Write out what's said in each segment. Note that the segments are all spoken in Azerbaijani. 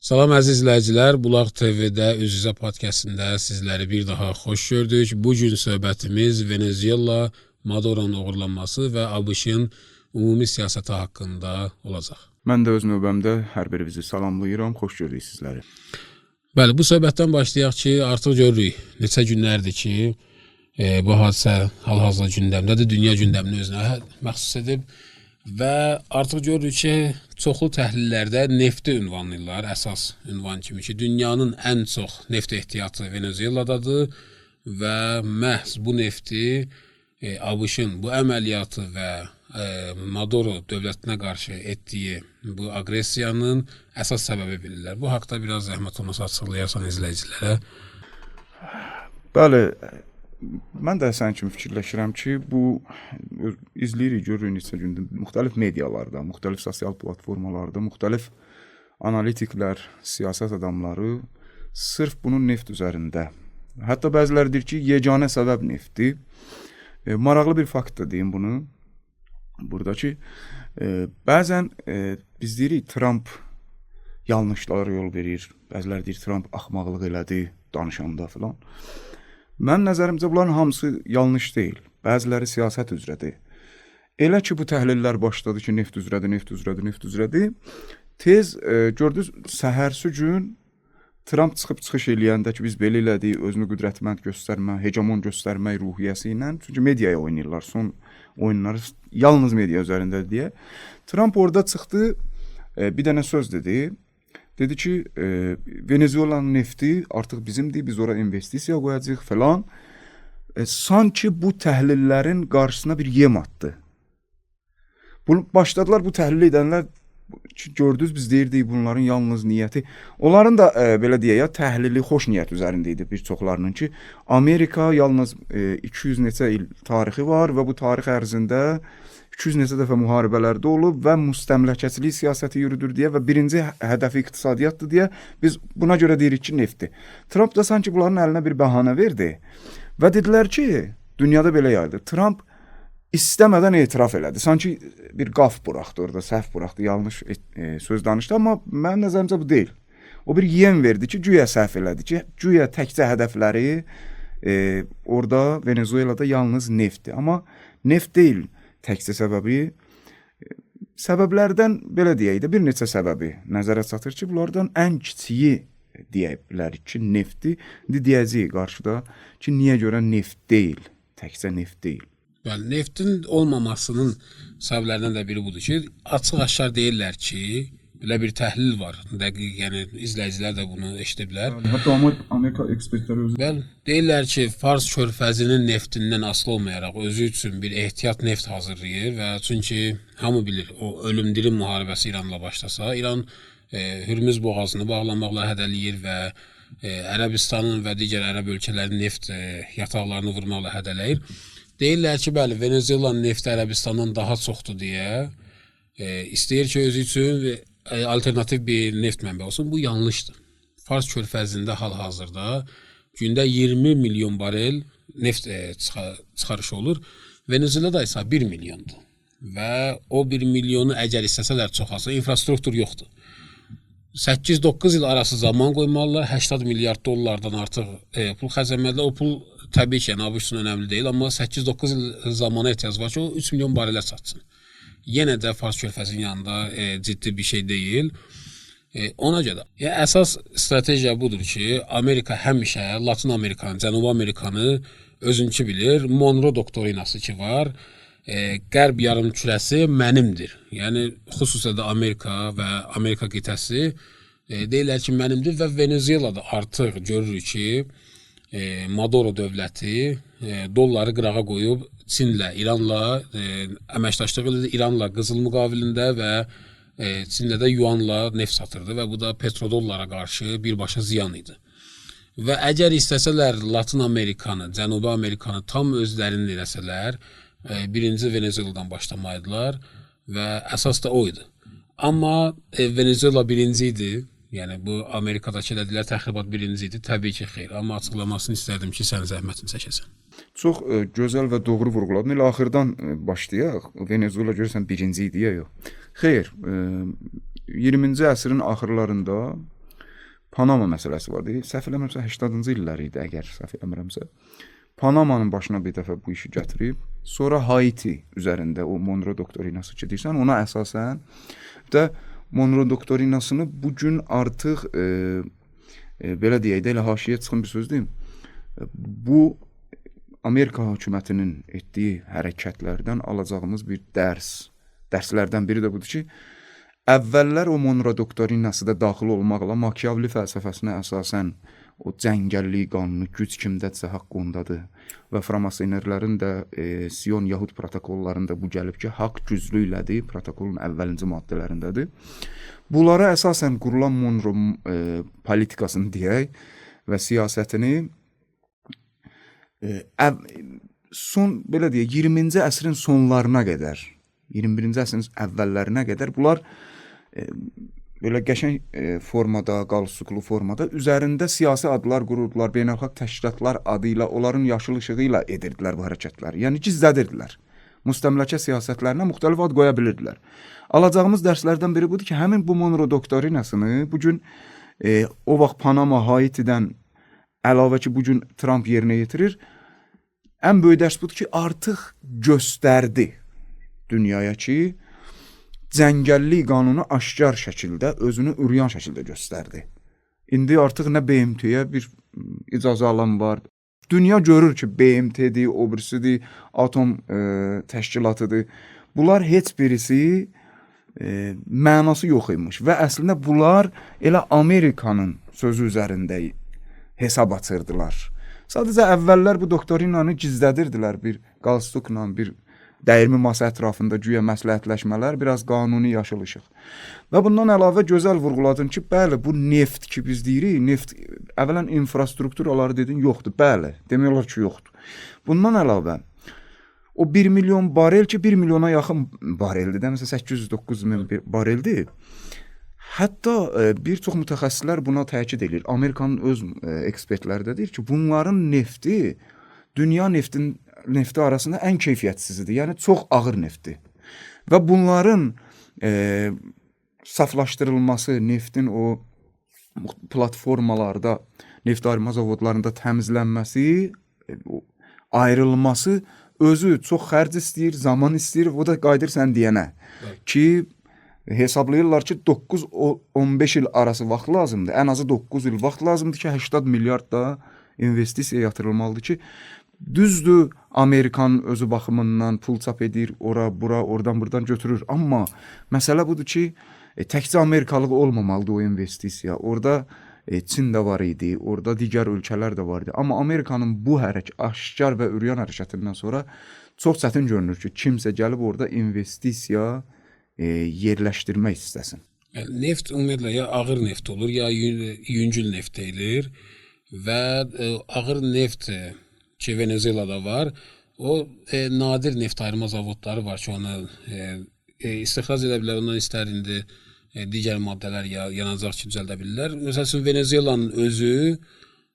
Salam əziz izləyicilər, Bulaq TV-də üz-üzə podkastında sizləri bir daha xoş gördük. Bugün söhbətimiz Venezuela, Maduro'nun uğurlanması və ABŞ-ın ümumi siyasəti haqqında olacaq. Mən də öz növbəmdə hər birinizi salamlayıram, xoş gördük sizləri. Bəli, bu söhbətdən başlayaq ki, artıq görürük neçə günlərdir ki, bu hadisə hal-hazırda gündəmdədir, dünya gündəmini özünə məxsus edib. Və artıq görürük ki, çoxlu təhlillərdə nefti ünvanlayırlar, əsas ünvan kimi ki, dünyanın ən çox neft ehtiyatı Venezueladadır və məhz bu nefti ABŞ-ın bu əməliyyatı və Maduro dövlətinə qarşı etdiyi bu aqressiyanın əsas səbəbi bilirlər. Bu haqda biraz zəhmət olmasa açıqlayarsan izləyicilərə. Bəli, mən də sənin kimi fikirləşirəm ki, bu izləyirik, görürük neçə gündür müxtəlif medialarda, müxtəlif sosial platformalarda, müxtəlif analitiklər, siyasət adamları sırf bunun neft üzərində. Hətta bəziləri deyir ki, yeganə səbəb neftdir. Maraqlı bir faktdır deyim bunu. Burada ki, bəzən biz deyirik Trump yanlışlara yol verir, bəziləri deyir Trump axmaqlıq elədi danışanda filan. Mənim nəzərimcə bunların hamısı yanlış deyil. Bəziləri siyasət üzrədir. Elə ki bu təhlillər başladı ki, neft üzrədir. Tez gördünüz səhərsi gün Trump çıxış eləyəndə ki, biz belə elədik, özünü qüdrətmənd göstərmə, hegemon göstərmək ruhiyyəsi ilə, çünki mediaya oynayırlar, son oyunları yalnız media üzərində deyə. Trump orada çıxdı, bir dənə söz dedi. Dedi ki, Venezuelanın nefti artıq bizimdir, biz ora investisiya qoyacaq falan. Sanki bu təhlillərin qarşısına bir yem atdı. Başladılar bu təhlil edənlər, gördünüz biz deyirdik bunların yalnız niyyəti. Onların da belə deyək, təhlili xoş niyyət üzərində idi bir çoxlarının ki, Amerika yalnız 200 neçə il tarixi var və bu tarix ərzində 200 neçə dəfə müharibələrdə olub və müstəmləkəçilik siyasəti yürüdür deyə və birinci hədəfi iqtisadiyyatdır deyə biz buna görə deyirik ki, neftdir. Trump da sanki bunların əlinə bir bəhanə verdi və dedilər ki, dünyada belə yayıldı. Trump istəmədən etiraf elədi. Sanki bir qaf buraxdı orada, səhv buraxdı, yanlış söz danışdı, amma mənim nəzərimcə bu deyil. O bir yem verdi ki, güya səhv elədi ki, güya təkcə hədəfləri orada Venezuelada yalnız neftdir. Amma neft deyil təkcə səbəbi. Səbəblərdən belə deyək də bir neçə səbəbi nəzərə çatır ki, bunlardan ən kiçiyi deyə bilərik ki, neftdir. İndi deyəcəyik qarşıda ki, niyə görə neft deyil, təkcə neft deyil. Bəli, neftin olmamasının səbəblərindən də biri budur ki, açıq-aşkar deyirlər ki, belə bir təhlil var. Dəqiq, yəni izləyicilər də bunu eşidiblər. Hətta Amerika ekspertləri özü. Bəli, deyirlər ki, Fars körfəzinin neftindən asılı olmayaraq özü üçün bir ehtiyat neft hazırlayır və çünki hamı bilir, o ölüm-dirim müharibəsi İranla başlasa, İran Hürmüz boğazını bağlamaqla hədələyir və Ərəbistanın və digər ərəb ölkələrin neft yataqlarını vurmaqla hədələyir. Deyirlər ki, bəli, Venezuelanın nefti Ərəbistandan daha çoxdur deyə istəyir ki, özü üçün alternativ bir neft mənbəyi olsun. Bu yanlışdır. Fars körfəzində hal-hazırda gündə 20 milyon barel neft çıxarışı olur. Venezuelada isə 1 milyondur. Və o 1 milyonu əgər istəsələr çoxalsa, infrastruktur yoxdur. 8-9 il arası zaman qoymalılar, 80 milyard dollardan artıq pul xərcləməlidirlər. O pul təbii ki, ABŞ üçün önəmli deyil, amma 8-9 il zamana ehtiyac var ki, o 3 milyon barelə çatsın. Yenə də Fars körfəzinin yanında ciddi bir şey deyil. Ona görə əsas strategiya budur ki, Amerika həmişə Latin Amerikanı, Cənubi Amerikanı özünkü bilir. Monroe doktrinası ki var, qərb yarımkürəsi mənimdir. Yəni, xüsusən də Amerika və Amerika qitəsi deyirlər ki, mənimdir və Venezuelada artıq görürük ki, Maduro dövləti dolları qırağa qoyub Çinlə, İranla əməkdaşlıq edir. İranla qızıl müqabilində və Çinlə də yuanla neft satırdı və bu da petrodollara qarşı birbaşa ziyan idi. Və əgər istəsələr Latin Amerikanı, Cənubi Amerikanı tam özlərinin eləsələr, birinci Venezueladan başlamaydılar və əsas da o idi. Amma Venezuela birinci idi. Yəni, bu Amerikadakı dedilər təxribat birinci idi. Təbii ki, xeyr. Amma açıqlamasını istərdim ki, sən zəhmətini çəkəsən. Çox gözəl və doğru vurğuladın. Elə axırdan başlayaq. Venezuela görürsən birinci idi ya yox. Xeyr, 20-ci əsrin axırlarında Panama məsələsi vardı. Səhv eləmirəmsə 80-cı illər idi, əgər səhv eləmirəmsə. Panamanın başına bir dəfə bu işi gətirib, sonra Haiti üzərində o Monroe doktrinası ki deyirsən, ona əsasən də Monroe doktrinasını bu gün artıq belə deyək də, elə haşiyə çıxın bir söz deyim. Bu Amerika hökumətinin etdiyi hərəkətlərdən alacağımız bir dərslərdən biri də budur ki, əvvəllər o Monroe doktrinası da daxil olmaqla Machiavelli fəlsəfəsinə əsasən o cəngəllik qanunu, güc kimdədirsə haqq ondadır və framasonerlərin də Sion Yahud protokollarında bu gəlib ki, haqq güclüklədir, protokolun əvvəlinci maddələrindədir. Bunlara əsasən qurulan Monroe politikasını deyək və siyasətini belə deyək, 20-ci əsrin sonlarına qədər, 21-ci əsrin əvvəllərinə qədər bunlar belə qəşəng formada, qalstuklu formada üzərində siyasi adlar qururdular, beynəlxalq təşkilatlar adı ilə, onların yaşıl işığı ilə edirdilər bu hərəkətləri. Yəni gizlədirdilər. Müstəmləkə siyasətlərinə müxtəlif ad qoya bilirdilər. Alacağımız dərslərdən biri budur ki, həmin bu Monroe doktrinasını bugün o vaxt Panama, Haitidən əlavə ki, bugün Trump yerinə yetirir. Ən böyük dərs budur ki, artıq göstərdi dünyaya ki, cəngəllik qanunu aşkar şəkildə, özünü üryan şəkildə göstərdi. İndi artıq nə BMT-yə bir icazə alan var. Dünya görür ki, BMT-dir, o birisidir, atom təşkilatıdır. Bunlar heç birisi mənası yox imiş və əslində bunlar elə Amerikanın sözü üzərində hesab açırdılar. Sadəcə əvvəllər bu doktrinanı gizlədirdilər bir qalstukla, bir dəyirmi masa ətrafında güya məsləhətləşmələr, biraz qanuni yaşıl işıq. Və bundan əlavə gözəl vurğuladın ki, bəli, bu neft ki biz deyirik, neft əvvələn infrastrukturaları dedin, yoxdur. Bəli, demək olar ki, yoxdur. Bundan əlavə o 1 milyon barel ki, 1 milyona yaxın bareldir, deməsə 809 min bareldir. Hətta bir çox mütəxəssislər buna təkid edir. Amerikanın öz ekspertləri də deyir ki, bunların nefti dünya nefti arasında ən keyfiyyətsizidir. Yəni çox ağır neftdir. Və bunların saflaşdırılması, neftin o platformalarda, neft ayırma zavodlarında təmizlənməsi, ayrılması özü çox xərc istəyir, zaman istəyir. O da qayıdır sən deyənə ki, hesablayırlar ki, 9-15 il arası vaxt lazımdır. Ən azı 9 il vaxt lazımdır ki, 80 milyard da investisiya yatırılmalıdır ki, düzdür, Amerikanın özü baxımından pul çap edir, ora, bura, oradan, buradan götürür. Amma məsələ budur ki, təkcə Amerikalıq olmamalıdır o investisiya. Orada Çin də var idi, orada digər ölkələr də var idi. Amma Amerikanın bu aşkar və üryan hərəkətindən sonra çox çətin görünür ki, kimsə gəlib orada investisiya yerləşdirmək istəsin. Neft ümumiyyətlə ya ağır neft olur, ya yüngül neft deyilir və ağır neft ki Venezuelada var, o nadir neft ayırma zavodları var ki, onu istixrac edə bilər, ondan istər indi digər maddələr ya yanacaq ki, düzəldə bilirlər. Məsəl üçün Venezuelanın özü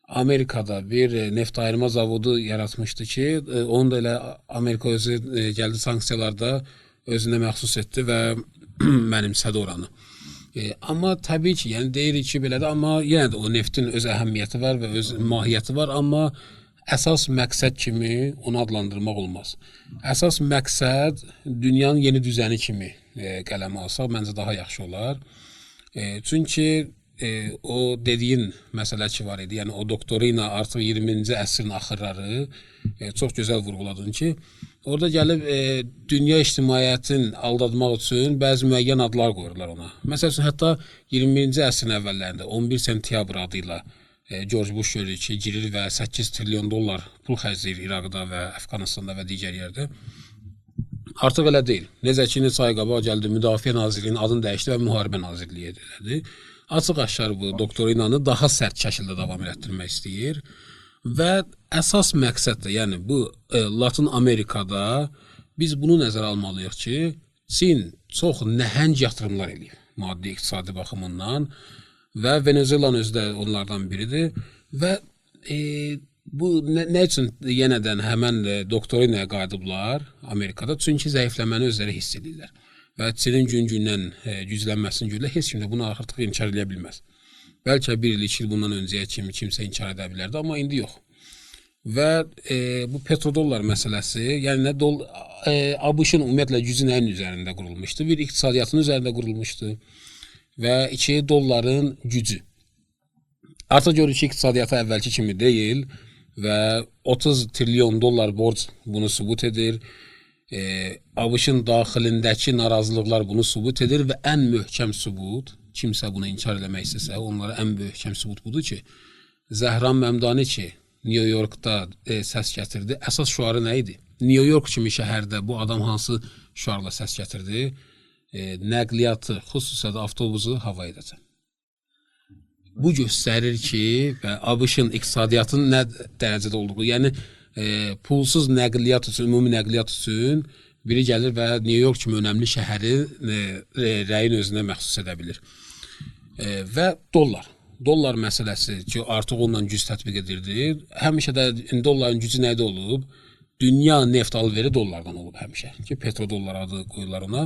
Amerikada bir neft ayırma zavodu yaratmışdı ki, onu da elə Amerika özü gəldi sanksiyalarda özünə məxsus etdi və mənimsədi oranı. Amma təbii ki, yəni deyirik ki, belədir, amma yenə də o neftin öz əhəmiyyəti var və öz mahiyyəti var, amma əsas məqsəd kimi onu adlandırmaq olmaz. Əsas məqsəd dünyanın yeni düzəni kimi qələmə alsaq, məncə daha yaxşı olar. Çünki o dediyin məsələ ki var idi, yəni o doktorina artıq 20-ci əsrin axırları çox gözəl vurğuladın ki, orada gəlib dünya ictimaiyyətini aldadmaq üçün bəzi müəyyən adlar qoyurlar ona. Məsəl üçün, hətta 21-ci əsrin əvvəllərində 11 sentyabr adıyla George Bush görür ki, girir və 8 trilyon dollar pul xərcləyir İraqda və Əfqanistanda və digər yerdə. Artıq elə deyil. Necə ki, neçə ay qabaq gəldi, Müdafiə Nazirliyinin adını dəyişdi və Müharibə Nazirliyi edilədi. Açıq aşkar bu doktorinanı daha sərt şəkildə davam etdirmək istəyir və əsas məqsəd də, yəni bu Latin Amerikada biz bunu nəzərə almalıyıq ki, Çin çox nəhəng yatırımlar eləyir maddi iqtisadi baxımından və Venezuelanın özü də onlardan biridir və bu nə üçün yenədən həmən doktorinaya qayıdıblar Amerikada? Çünki zəifləməni özləri hiss edirlər və Çinin gün-gündən güclənməsinin görə heç kim də bunu artıq inkar edə bilməz. Bəlkə 1 il, 2 il bundan öncəyə kimi kimsə inkar edə bilərdi, amma indi yox. Və bu petrodollar məsələsi, yəni ABŞ-ın ümumiyyətlə gücü nəyin üzərində qurulmuşdu? Bir iqtisadiyyatın üzərində qurulmuşdu və 2 dolların gücü. Artıq görürük ki, iqtisadiyyatı əvvəlki kimi deyil və 30 trilyon dollar borc bunu sübut edir. ABŞ-ın daxilindəki narazılıqlar bunu sübut edir və ən möhkəm sübut, kimsə bunu inkar eləmək istəsə, onlara ən möhkəm sübut budur ki, Zəhran Məmdani ki, New Yorkda səs gətirdi. Əsas şüarı nə idi? New York kimi şəhərdə bu adam hansı şüarla səs gətirdi? Nəqliyyatı, xüsusən də avtobusu hava edəcək. Bu göstərir ki, ABŞ-ın iqtisadiyyatının nə dərəcədə olduğu, yəni pulsuz nəqliyyat üçün, ümumi nəqliyyat üçün biri gəlir və New York kimi önəmli şəhəri rəyin özünə məxsus edə bilir. Və dollar məsələsi ki, artıq onunla güc tətbiq edirdi. Həmişə də dolların gücü nədə olub? Dünya neft alveri dollardan olub həmişə. Ki, petrodollar adı qoyurlar ona.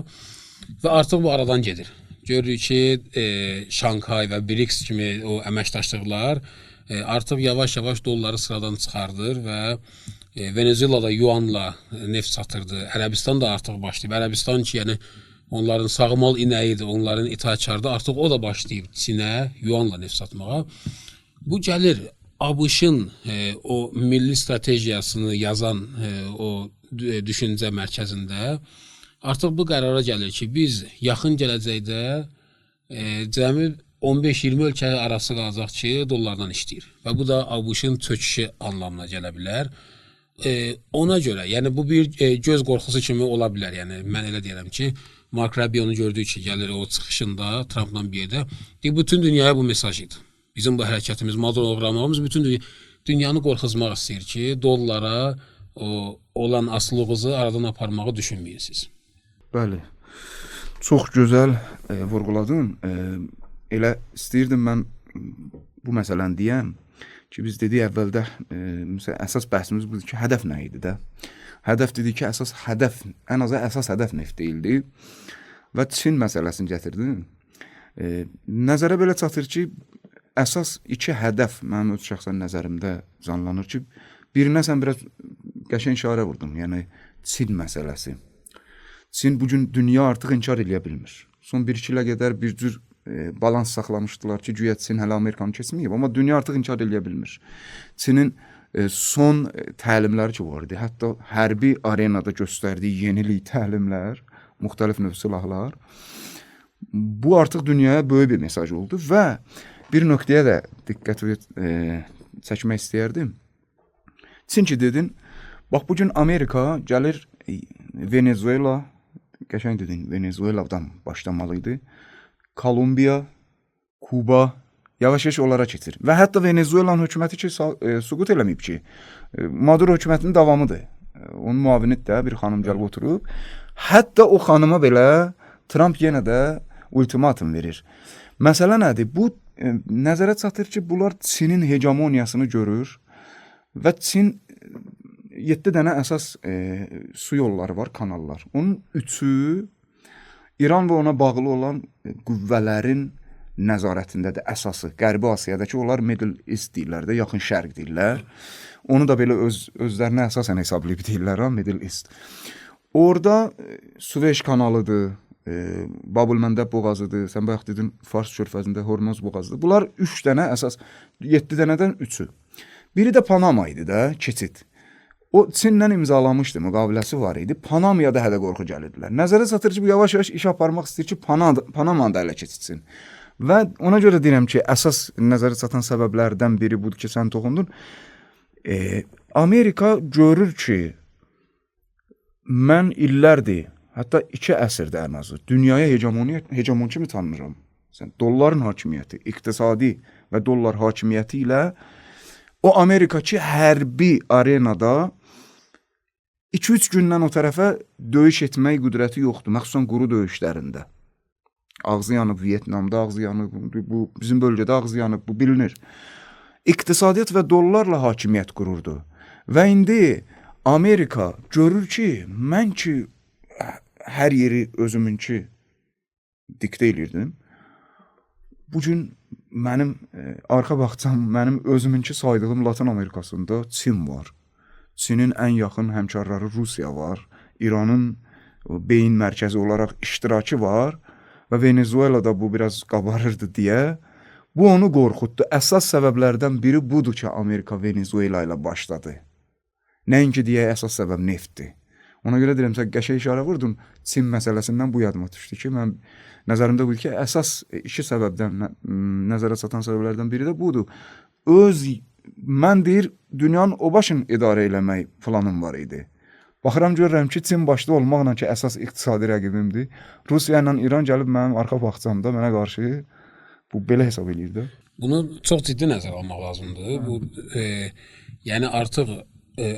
Və artıq bu aradan gedir. Görürük ki, Şankay və BRICS kimi o əməkdaşlıqlar artıq yavaş-yavaş dolları sıradan çıxardır və Venezuelada yuanla neft satırdı. Ərəbistan da artıq başlayıb. Ərəbistan ki, yəni onların sağmal inəyidir, onların itaatkardır. Artıq o da başlayıb Çinə yuanla neft satmağa. Bu gəlir ABŞ-ın o milli stratejiyasını yazan o düşüncə mərkəzində artıq bu qərara gəlir ki, biz yaxın gələcəkdə cəmi 15-20 ölkə arası qalacaq ki, dollardan işləyir. Və bu da ABŞ-ın çöküşü anlamına gələ bilər. Ona görə, yəni bu bir göz qorxusu kimi ola bilər. Yəni mən elə deyirəm ki, Mark Rubio-nu gördük ki, gəlir o çıxışında Trumpla bir yerdə. Bütün dünyaya bu mesaj idi. Bizim bu hərəkətimiz, Maduro uğramağımız bütün dünyanı qorxuzmaq istəyir ki, dollara olan asılılığınızı aradan aparmağı düşünməyirsiniz. Bəli. Çox gözəl vurğuladın. Elə istəyirdim mən bu məsələni deyəm ki, biz dedik əvvəldə əsas bəhsimiz budur ki, hədəf nə idi də? Hədəf dedik ki, ən azı əsas hədəf neft deyildi və Çin məsələsini gətirdin. Nəzərə belə çatır ki, əsas 2 hədəf mənim öz şəxsən nəzərimdə canlanır ki, birinə sən biraz qəşəng işarə vurdum, yəni Çin məsələsi. Çin bugün dünya artıq inkar eləyə bilmir. Son 1-2 ilə qədər bir cür balans saxlamışdılar ki, güya Çin hələ Amerikanı keçməyib, amma dünya artıq inkar eləyə bilmir. Çinin son təlimləri ki var idi, hətta hərbi arenada göstərdiyi yenilik təlimlər, müxtəlif növ silahlar, bu artıq dünyaya böyük bir mesaj oldu və bir nöqtəyə də diqqət çəkmək istəyərdim. Çin ki dedin, bax bugün Amerika gəlir Venezuela, qəşəng dedin, Venezueladan başlamalıydı, Kolumbiya, Kuba, yavaş-yavaş onlara keçir. Və hətta Venezuelanın hökuməti ki, süqut eləməyib ki, Maduro hökumətinin davamıdır. Onun müavini də bir xanım gəlib oturub. Hətta o xanıma belə Trump yenə də ultimatum verir. Məsələ nədir? Bu nəzərə çatır ki, bunlar Çinin hegemoniyasını görür və Çin 7 dənə əsas su yolları var, kanallar. Onun 3-ü İran və ona bağlı olan qüvvələrin nəzarətindədir əsası. Qərbi Asiyadakı onlar Middle East deyirlər də, yaxın şərq deyirlər. Onu da belə özlərinə əsasən hesablayıb deyirlər, Middle East. Orada Süveyş kanalıdır, Babülməndəb boğazıdır, sən bayaq dedin Fars körfəzində Hormuz boğazıdır. Bunlar 3 dənə əsas, 7 dənədən 3-ü. Biri də Panama idi də, keçid. O Çinlə imzalamışdı, müqaviləsi var idi. Panamaya da hədə qorxu gəlirdilər. Nəzərə çatır ki, bu yavaş-yavaş iş aparmaq istəyir ki, Panamanı da ələ keçitsin. Və ona görə deyirəm ki, əsas nəzərə çatan səbəblərdən biri budur ki, sən toxundun. Amerika görür ki, mən illərdir, hətta 2 əsrdə ən azı, dünyaya hegemon kimi tanınıram. Dolların hakimiyyəti, iqtisadi və dollar hakimiyyəti ilə o Amerika ki, hərbi arenada 2-3 gündən o tərəfə döyüş etmək qüdrəti yoxdur, məxsusən quru döyüşlərində. Ağzı yanıb Vietnamda, ağzı yanıb, bu bizim bölgədə ağzı yanıb, bu bilinir. İqtisadiyyat və dollarla hakimiyyət qururdu. Və indi Amerika görür ki, mən ki hər yeri özümünki diktə elirdim. Bugün mənim arxa baxsam, mənim özümünki saydığım Latin Amerikasında Çin var. Çinin ən yaxın həmkarları Rusiya var. İranın beyin mərkəzi olaraq iştirakı var və Venezuelada bu biraz qabarırdı deyə bu onu qorxutdu. Əsas səbəblərdən biri budur ki, Amerika Venezuela ilə başladı. Nəinki deyə əsas səbəb neftdir. Ona görə deyirəm, sən qəşəng işarə vurdun. Çin məsələsindən bu yadıma düşdü ki, mən nəzərimdə budur ki, əsas iki səbəbdən nəzərə çatan səbəblərdən biri də budur. Mən deyir, dünyanın o başını idarə eləmək planım var idi. Baxıram, görürəm ki, Çin başda olmaqla ki, əsas iqtisadi rəqibimdir. Rusiya ilə İran gəlib mənim arxa baxcamda mənə qarşı bu belə hesab eləyir də. Bunu çox ciddi nəzərə almaq lazımdır. Bu yəni artıq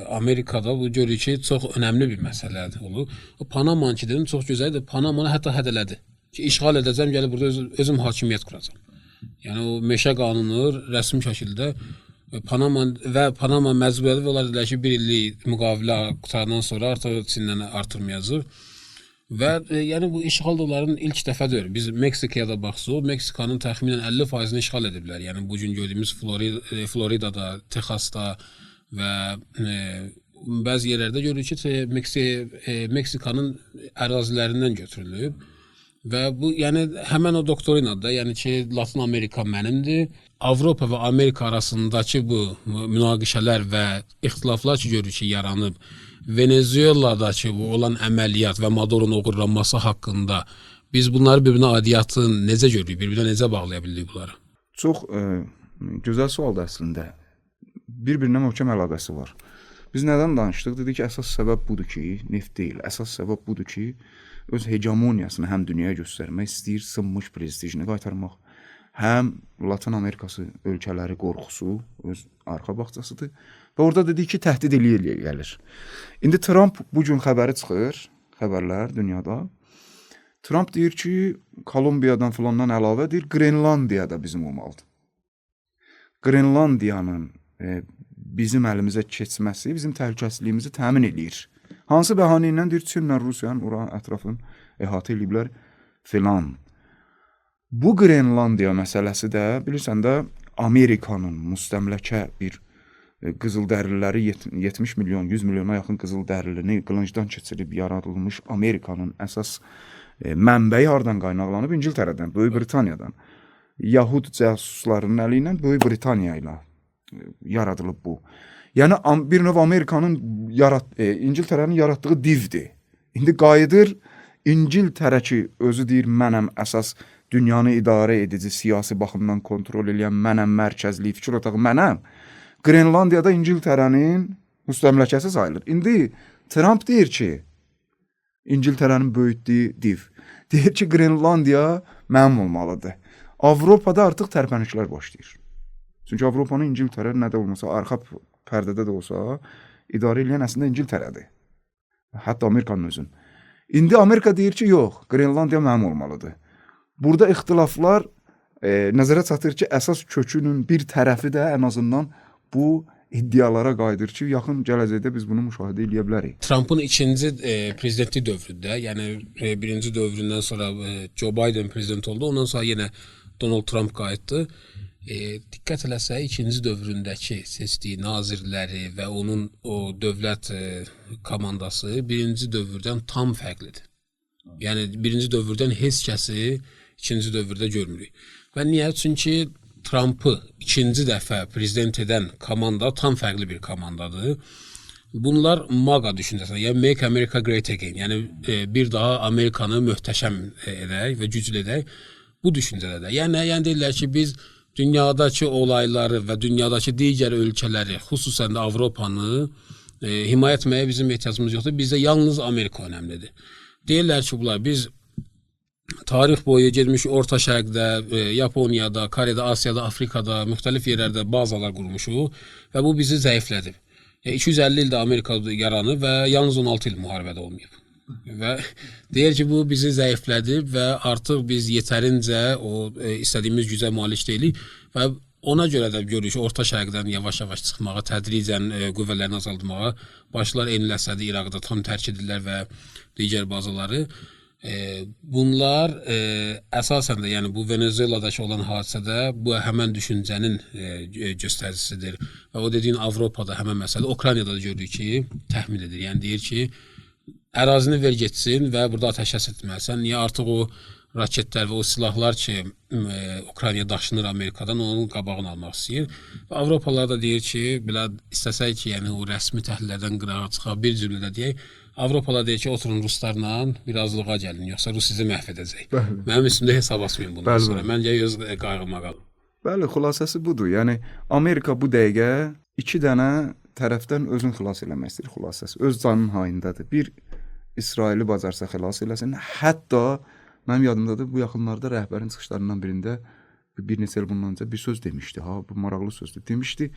Amerikada bu görür ki, çox önəmli bir məsələdir olur. O Panamanı ki dedim, çox gözəldir. Panamanı hətta hədələdi. Ki işğal edəcəm, gəlib burada özüm hakimiyyət quracam. Yəni o meşə qanunu rəsmi şəkildə Panama məcbur edib, onlar dedilər ki, 1 illik müqavilə qutarandan sonra artıq Çindən artırmayacaq. Və yəni bu işğal da onların ilk dəfə deyil. Biz Meksikaya da baxsaq, Meksikanın təxminən 50%-ni işğal ediblər. Yəni bu gün gördüyümüz Floridada, Texasda və bəzi yerlərdə görürük ki, Meksikanın ərazilərindən götürülüb. Və bu yəni həmən o doktorinadır da, yəni ki, Latin Amerika mənimdir. Avropa və Amerika arasındakı bu münaqişələr və ixtilaflar ki, görürük ki, yaranıb. Venezueladakı bu olan əməliyyat və Maduro'nun uğurlanması haqqında biz bunları bir-birinə aidiyyatı necə görürük, bir-birinə necə bağlaya bildik bunları? Çox gözəl sualdır əslində. Bir-birinə möhkəm əlaqəsi var. Biz nədən danışdıq? Dedik ki, əsas səbəb budur ki, neft deyil. Əsas səbəb budur ki, öz hegemoniyasını həm dünyaya göstərmək istəyir, sınmış prestijini qaytarmaq. Həm Latin Amerikası ölkələri qorxusu öz arxa baxçasıdır. Və orada dedik ki, təhdid eləyə gəlir. İndi Trump bu gün xəbəri çıxır, xəbərlər dünyada. Trump deyir ki, Kolumbiyadan filandan əlavə deyir, Grenlandiya da bizim olmalıdır. Grenlandiyanın bizim əlimizə keçməsi bizim təhlükəsizliyimizi təmin edir. Hansı bəhanə ilə deyir, Çinlə Rusiyanın oranın ətrafını əhatə ediblər filan. Bu Grenlandiya məsələsi də, bilirsən də, Amerikanın müstəmləkə bir qızıldərililəri 70 milyon, 100 milyona yaxın qızıldərilini qılıncdan keçirib yaradılmış Amerikanın əsas mənbəyi hardan qaynaqlanıb? İngiltərədən, Böyük Britaniyadan. Yahud cəsuslarının əli ilə Böyük Britaniya ilə yaradılıb bu. Yəni bir növ Amerikanın İngiltərənin yaratdığı divdir. İndi qayıdır İngiltərə ki, özü deyir mənəm əsas dünyanı idarə edici, siyasi baxımdan kontrol edən mənəm, mərkəzli fikir otağı mənəm. Grenlandiyada İngiltərənin müstəmləkəsi sayılır. İndi Trump deyir ki, İngiltərənin böyütdüyü div. Deyir ki, Grenlandiya mənim olmalıdır. Avropada artıq tərpənişlər başlayır. Çünki Avropanın İngiltərə nə də olmasa, arxa pərdədə də olsa, idarə edən əslində İngiltərədir. Hətta Amerikanın özün. İndi Amerika deyir ki, yox, Grenlandiya mənim olmalıdır. Burada ixtilaflar nəzərə çatır ki, əsas kökünün bir tərəfi də ən azından bu iddialara qayıdır ki, yaxın gələcəkdə biz bunu müşahidə edə bilərik. Trump'ın ikinci prezidentlik dövründə, yəni birinci dövründən sonra Joe Biden prezident oldu, ondan sonra yenə Donald Trump qayıtdı. Diqqət eləsə, ikinci dövründəki seçdiyi nazirləri və onun o dövlət komandası birinci dövrdən tam fərqlidir. Yəni birinci dövrdən heç kəsi ikinci dövrdə görmürük. Və niyə? Çünki Trump'ı ikinci dəfə prezident edən komanda tam fərqli bir komandadır. Bunlar MAGA düşüncəsində, yəni Make America Great Again, yəni bir daha Amerikanı möhtəşəm edək və güclü edək bu düşüncədədir. Yəni deyirlər ki, biz dünyadakı olayları və dünyadakı digər ölkələri, xüsusən də Avropanı himayət etməyə bizim ehtiyacımız yoxdur. Bizdə yalnız Amerika önəmlidir. Deyirlər ki, bunlar biz tarix boyu getmiş Orta Şərqdə, Yaponiyada, Koreada, Asiyada, Afrikada, müxtəlif yerlərdə bazalar qurmuşuq və bu bizi zəiflədib. 250 ildə Amerika yaranıb və yalnız 16 il müharibədə olmayıb. Və deyir ki, bu bizi zəiflədib və artıq biz yetərincə o istədiyimiz gücə malik deyilik və ona görə də görürük ki, Orta Şərqdən yavaş-yavaş çıxmağa, tədricən qüvvələrini azaldmağa başlar Eyni Əsədi İraqda tam tərk edirlər və digər bazaları. Bunlar əsasən də, yəni bu Venezueladakı olan hadisədə bu həmən düşüncənin göstəricisidir. Və o dediyin Avropada həmən məsələ, Ukraynada da görürük ki, təxmin edir. Yəni deyir ki, ərazini ver getsin və burada atəşkəs etməlisən. Niyə artıq o raketlər və o silahlar ki, Ukraynaya daşınır Amerikadan, onun qabağını almaq istəyir. Və Avropalılar da deyir ki, belə istəsək ki, yəni o rəsmi təhlillərdən qırağa çıxaq, bir cümlədə deyək, Avropalılar deyir ki, oturun ruslarla birazlığa gəlin, yoxsa Rus sizi məhv edəcək. Bəli. Mənim üstümdə hesab açmayın bundan Bəli, sonra. bəli. Məncə öz qayğıma qalın. Bəli, xülasəsi budur. Yəni Amerika bu dəqiqə 2 dənə tərəfdən özünü xilas eləmək istəyir, xülasəsi. Öz canının hayındadır. Bir, İsraili bacarsa xilas eləsin. Hətta mənim yadımdadır, bu yaxınlarda rəhbərin çıxışlarından birində bir neçə il bundan öncə bir söz demişdi. Ha, bu maraqlı sözdür. Demişdi,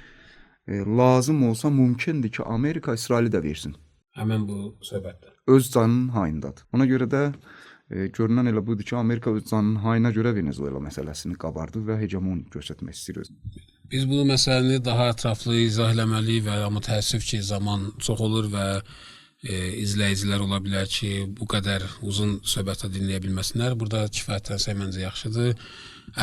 lazım olsa mümkündür ki, Amerika İsraili də versin. Həmən bu söhbətdə. Öz canının hayındadır. Ona görə də görünən elə budur ki, Amerika öz canının hayına görə Venezuela məsələsini qabardı və hegemon göstərmək istəyir özünü. Biz bu məsələni daha ətraflı izah eləməliyik və amma təəssüf ki, zaman çox olur və izləyicilər ola bilər ki, bu qədər uzun söhbətə dinləyə bilməsinlər. Burada kifayətlənsə məncə yaxşıdır.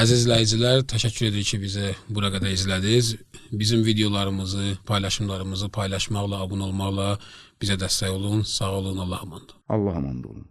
Əziz izləyicilər, təşəkkür edirik ki, bizi bura qədər izlədiniz. Bizim videolarımızı, paylaşımlarımızı paylaşmaqla, abunə olmaqla bizə dəstək olun. Sağ olun, Allah'a emanet olun. Allah'a emanet olun.